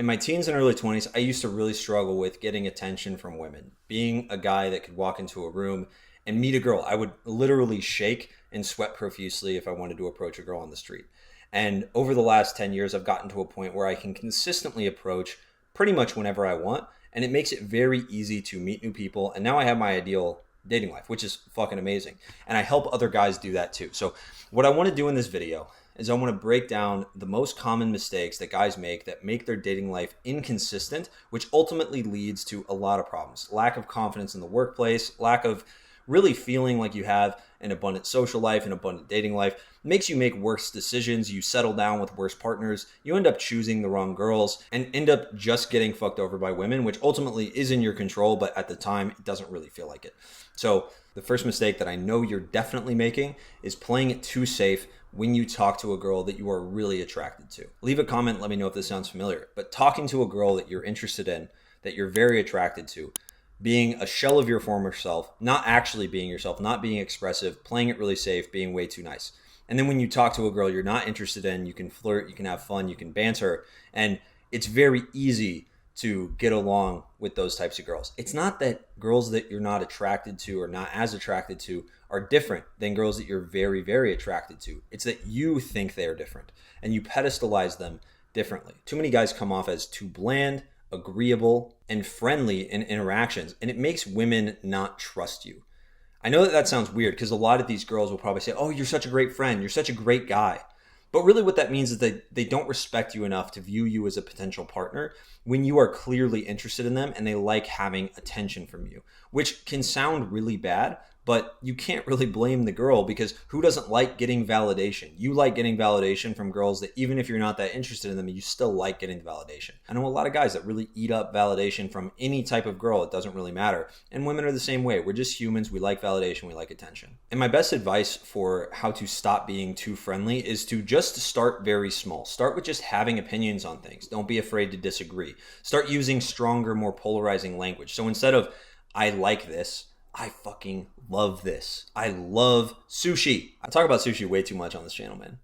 In my teens and early 20s, I used to really struggle with getting attention from women. Being a guy that could walk into a room and meet a girl, I would literally shake and sweat profusely if I wanted to approach a girl on the street. And over the last 10 years, I've gotten to a point where I can consistently approach pretty much whenever I want. And it makes it very easy to meet new people. And now I have my ideal dating life, which is fucking amazing. And I help other guys do that too. So what I want to do in this video is I want to break down the most common mistakes that guys make that make their dating life inconsistent, which ultimately leads to a lot of problems. Lack of confidence in the workplace, lack of really feeling like you have an abundant social life, an abundant dating life, makes you make worse decisions. You settle down with worse partners. You end up choosing the wrong girls and end up just getting fucked over by women, which ultimately is in your control, but at the time, it doesn't really feel like it. So the first mistake that I know you're definitely making is playing it too safe when you talk to a girl that you are really attracted to. Leave a comment, let me know if this sounds familiar. But talking to a girl that you're interested in, that you're very attracted to, being a shell of your former self, not actually being yourself, not being expressive, playing it really safe, being way too nice. And then when you talk to a girl you're not interested in, you can flirt, you can have fun, you can banter, and it's very easy to get along with those types of girls. It's not that girls that you're not attracted to or not as attracted to are different than girls that you're very, very attracted to. It's that you think they're different and you pedestalize them differently. Too many guys come off as too bland, agreeable, and friendly in interactions, and it makes women not trust you. I know that sounds weird because a lot of these girls will probably say, oh, you're such a great friend, you're such a great guy. But really what that means is that they don't respect you enough to view you as a potential partner when you are clearly interested in them and they like having attention from you, which can sound really bad, but you can't really blame the girl because who doesn't like getting validation? You like getting validation from girls that even if you're not that interested in them, you still like getting the validation. I know a lot of guys that really eat up validation from any type of girl. It doesn't really matter. And women are the same way. We're just humans. We like validation. We like attention. And my best advice for how to stop being too friendly is to just start very small. Start with just having opinions on things. Don't be afraid to disagree. Start using stronger, more polarizing language. So instead of, I like this, I fucking love this. I love sushi. I talk about sushi way too much on this channel, man.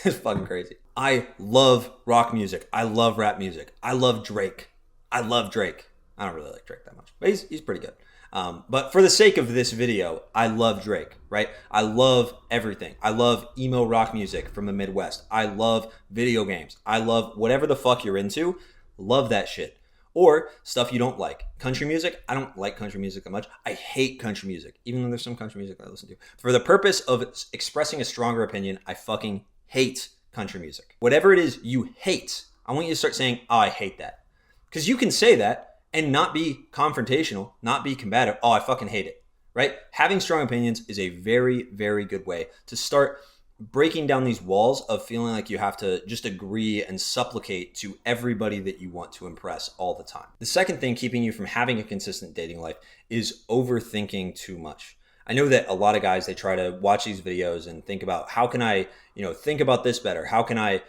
It's fucking crazy. I love rock music. I love rap music. I love Drake. I love Drake. I don't really like Drake that much, but he's pretty good. But for the sake of this video, I love Drake, right? I love everything. I love emo rock music from the Midwest. I love video games. I love whatever the fuck you're into. Love that shit. Or stuff you don't like. Country music, I don't like country music that much. I hate country music, even though there's some country music that I listen to. For the purpose of expressing a stronger opinion, I fucking hate country music. Whatever it is you hate, I want you to start saying, oh, I hate that. Because you can say that and not be confrontational, not be combative. Oh, I fucking hate it, right? Having strong opinions is a very, very good way to start breaking down these walls of feeling like you have to just agree and supplicate to everybody that you want to impress all the time. The second thing keeping you from having a consistent dating life is overthinking too much. I know that a lot of guys, they try to watch these videos and think about how can I, think about this better? How can I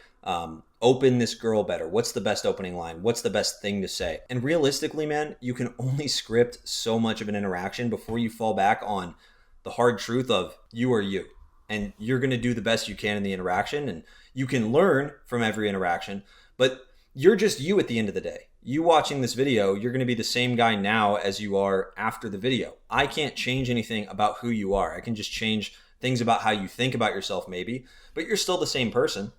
open this girl better? What's the best opening line? What's the best thing to say? And realistically, man, you can only script so much of an interaction before you fall back on the hard truth of you are you. And you're going to do the best you can in the interaction, and you can learn from every interaction, but you're just you at the end of the day. You watching this video, you're going to be the same guy now as you are after the video. I can't change anything about who you are. I can just change things about how you think about yourself maybe, but you're still the same person.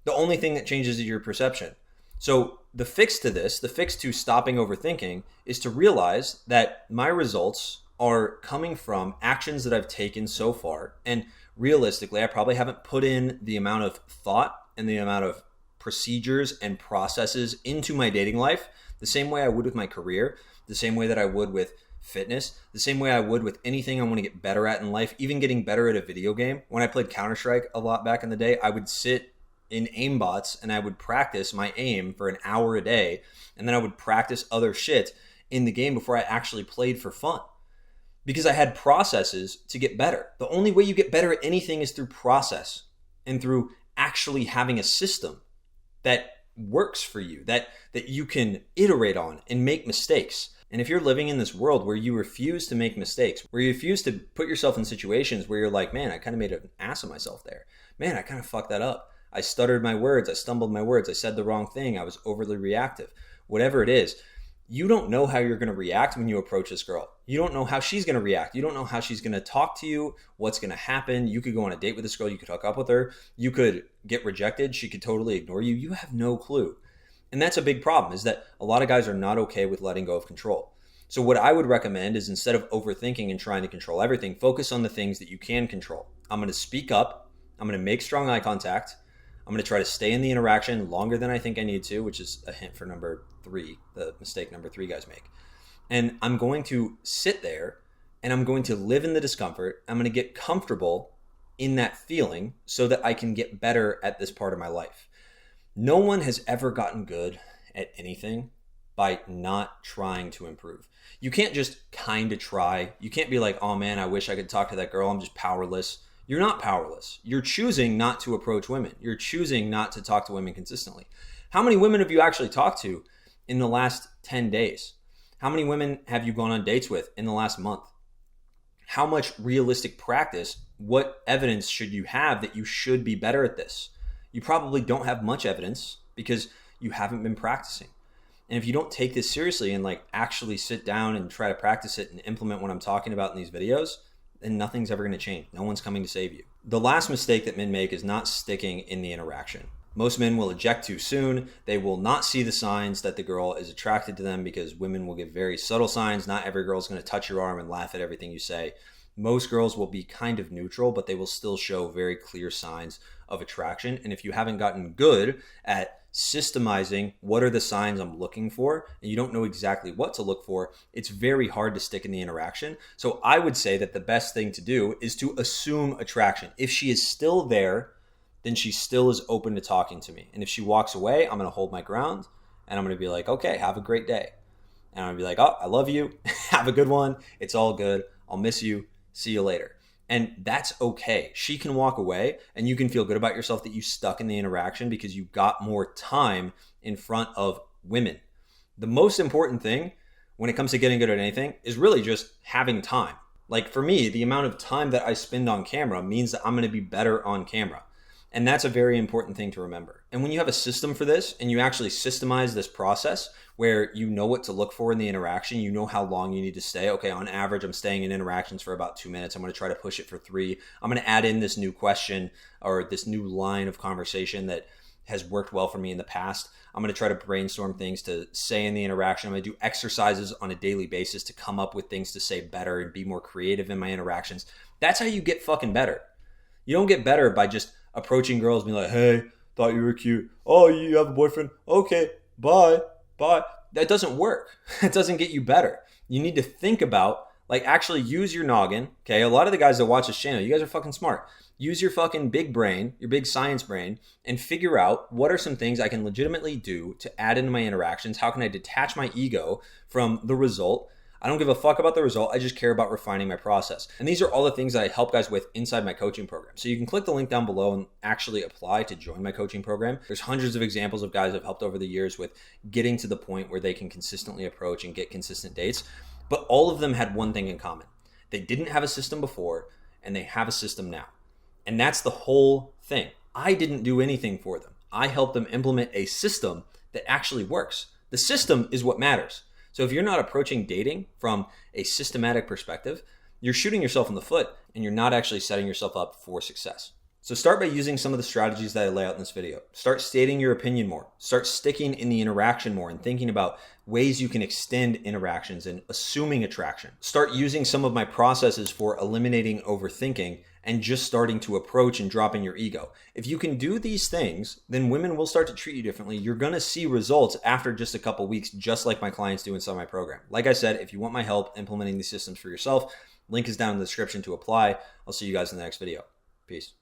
The only thing that changes is your perception. So the fix to this, the fix to stopping overthinking, is to realize that my results are coming from actions that I've taken so far, and realistically, I probably haven't put in the amount of thought and the amount of procedures and processes into my dating life the same way I would with my career, the same way that I would with fitness, the same way I would with anything I want to get better at in life, even getting better at a video game. When I played Counter-Strike a lot back in the day, I would sit in aimbots and I would practice my aim for an hour a day, and then I would practice other shit in the game before I actually played for fun. Because I had processes to get better. The only way you get better at anything is through process and through actually having a system that works for you, that you can iterate on and make mistakes. And if you're living in this world where you refuse to make mistakes, where you refuse to put yourself in situations where you're like, man, I kind of made an ass of myself there. Man, I kind of fucked that up. I stuttered my words. I stumbled my words. I said the wrong thing. I was overly reactive. Whatever it is, you don't know how you're going to react when you approach this girl. You don't know how she's going to react. You don't know how she's going to talk to you, what's going to happen. You could go on a date with this girl. You could hook up with her. You could get rejected. She could totally ignore you. You have no clue. And that's a big problem, is that a lot of guys are not okay with letting go of control. So what I would recommend is, instead of overthinking and trying to control everything, focus on the things that you can control. I'm going to speak up. I'm going to make strong eye contact. I'm going to try to stay in the interaction longer than I think I need to, which is a hint for number 3, the mistake number 3 guys make. And I'm going to sit there and I'm going to live in the discomfort. I'm going to get comfortable in that feeling so that I can get better at this part of my life. No one has ever gotten good at anything by not trying to improve. You can't just kind of try. You can't be like, oh man, I wish I could talk to that girl. I'm just powerless. You're not powerless. You're choosing not to approach women. You're choosing not to talk to women consistently. How many women have you actually talked to in the last 10 days? How many women have you gone on dates with in the last month? How much realistic practice, what evidence should you have that you should be better at this? You probably don't have much evidence because you haven't been practicing. And if you don't take this seriously and actually sit down and try to practice it and implement what I'm talking about in these videos, then nothing's ever going to change. No one's coming to save you. The last mistake that men make is not sticking in the interaction. Most men will eject too soon. They will not see the signs that the girl is attracted to them, because women will give very subtle signs. Not every girl is going to touch your arm and laugh at everything you say. Most girls will be kind of neutral, but they will still show very clear signs of attraction. And if you haven't gotten good at systematizing what are the signs I'm looking for, and you don't know exactly what to look for, it's very hard to stick in the interaction. So I would say that the best thing to do is to assume attraction. If she is still there, then she still is open to talking to me. And if she walks away, I'm going to hold my ground and I'm going to be like, okay, have a great day. And I'm going to be like, oh, I love you. Have a good one. It's all good. I'll miss you. See you later. And that's okay. She can walk away and you can feel good about yourself that you stuck in the interaction because you got more time in front of women. The most important thing when it comes to getting good at anything is really just having time. Like for me, the amount of time that I spend on camera means that I'm going to be better on camera. And that's a very important thing to remember. And when you have a system for this and you actually systemize this process where you know what to look for in the interaction, you know how long you need to stay. Okay, on average, I'm staying in interactions for about 2 minutes. I'm going to try to push it for 3. I'm going to add in this new question or this new line of conversation that has worked well for me in the past. I'm going to try to brainstorm things to say in the interaction. I'm going to do exercises on a daily basis to come up with things to say better and be more creative in my interactions. That's how you get fucking better. You don't get better by just approaching girls and being like, hey, thought you were cute. Oh, you have a boyfriend? Okay, bye. That doesn't work. It doesn't get you better. You need to think about, actually use your noggin. Okay, a lot of the guys that watch this channel, you guys are fucking smart. Use your fucking big brain, your big science brain, and figure out what are some things I can legitimately do to add into my interactions. How can I detach my ego from the result? I don't give a fuck about the result. I just care about refining my process. And these are all the things that I help guys with inside my coaching program. So you can click the link down below and actually apply to join my coaching program. There's hundreds of examples of guys I've helped over the years with getting to the point where they can consistently approach and get consistent dates. But all of them had one thing in common. They didn't have a system before and they have a system now. And that's the whole thing. I didn't do anything for them. I helped them implement a system that actually works. The system is what matters. So if you're not approaching dating from a systematic perspective, you're shooting yourself in the foot and you're not actually setting yourself up for success. So start by using some of the strategies that I lay out in this video. Start stating your opinion more. Start sticking in the interaction more and thinking about ways you can extend interactions and assuming attraction. Start using some of my processes for eliminating overthinking and just starting to approach and dropping your ego. If you can do these things, then women will start to treat you differently. You're gonna see results after just a couple weeks, just like my clients do inside my program. Like I said, if you want my help implementing these systems for yourself, link is down in the description to apply. I'll see you guys in the next video. Peace.